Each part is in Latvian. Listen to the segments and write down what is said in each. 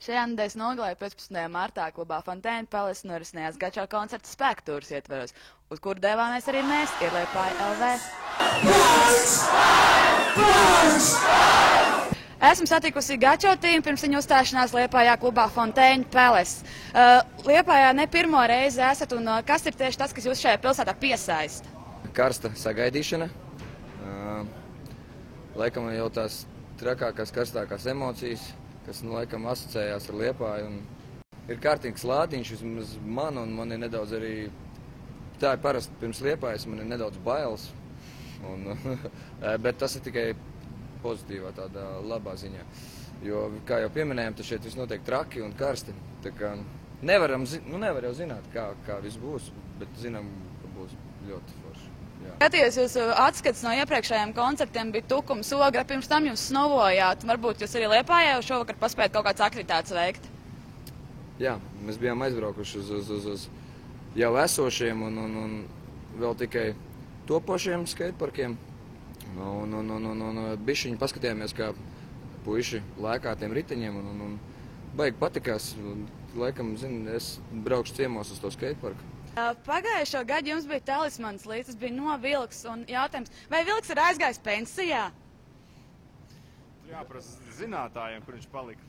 Šajā nedēļas nogalē 15. martā klubā Fontaine Palace norisinājās Gačo koncerta spēktūras ietveros, uz kuru devāmies arī mēs, ir Liepāja LV. Esmu satikusi Gačo tīmu pirms viņa uzstāšanās Liepājā klubā Fontaine Palace. Liepājā ne pirmo reizi esat, un kas ir tieši tas, kas jūs šajā pilsētā piesaista? Karsta sagaidīšana. Laikam jau tās trakākās, karstākās emocijas, kas laikam asociējās ar Liepāju. Ir kārtīgs lādiņš vismaz man, un man ir nedaudz arī, tā ir parasti pirms Liepājas, man ir nedaudz bailes. Bet tas ir tikai pozitīvā tādā labā ziņā. Jo, kā jau pieminējām, tad šeit viss notiek traki un karsti. Tā kā nevar jau zināt, kā viss būs, bet zinām, ka būs ļoti forši. Skatījos, jūsu atskats no iepriekšējiem koncertiem bija tukums ogra, pirms tam jūs snovojāt. Varbūt jūs arī Liepājā jau šovakar paspējat kaut kādas aktivitātes veikt? Jā, mēs bijām aizbraukuši uz jau esošiem un vēl tikai topošiem skateparkiem. Bišķiņi paskatījāmies, kā puiši lēkā tiem riteņiem un baigi patikās. Laikam, es braukšu ciemos uz to skateparku. Pagājušo gadu jums bija talismans līdz, tas bija no Vilks, un jautājums, vai Vilks ir aizgājis pensijā? Jāprasa zinātājiem, kur viņš palika.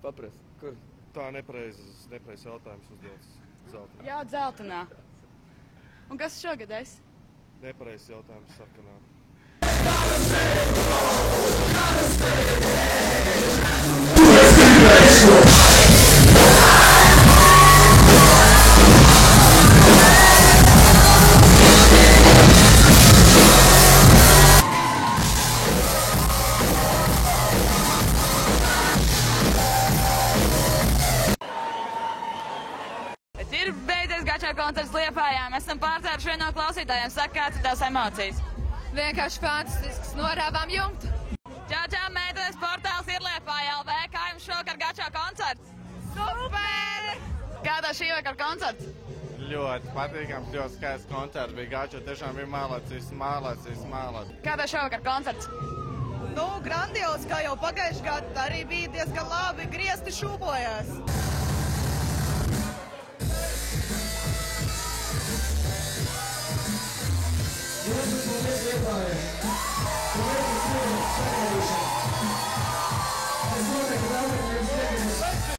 Paprast, kur? Tā nepareizs jautājums uzdots Zeltenā. Jā, Zeltenā. Un kas šogad es? Nepareizs jautājums Sarkanā. Ir beidzies Gačo koncerts Liepājā. Mēs esam pārcēruši vienu no klausītājiem. Saka, kāds ir tavs emocijas? Vienkārši fantastisks. Norāvām jumtu. Čau, meitenes, portāls ir Liepāja LV. Kā jums šovakar Gačo koncerts? Super! Kādā šī vakar koncerts? Ļoti patīkams, ļoti skaists koncerts bija. Gačo tiešām bija mālēcīs. Kādā šovakar koncerts? Grandios, kā jau pagājušajā gadā, arī bija diezgan labi, griezti šūpojās.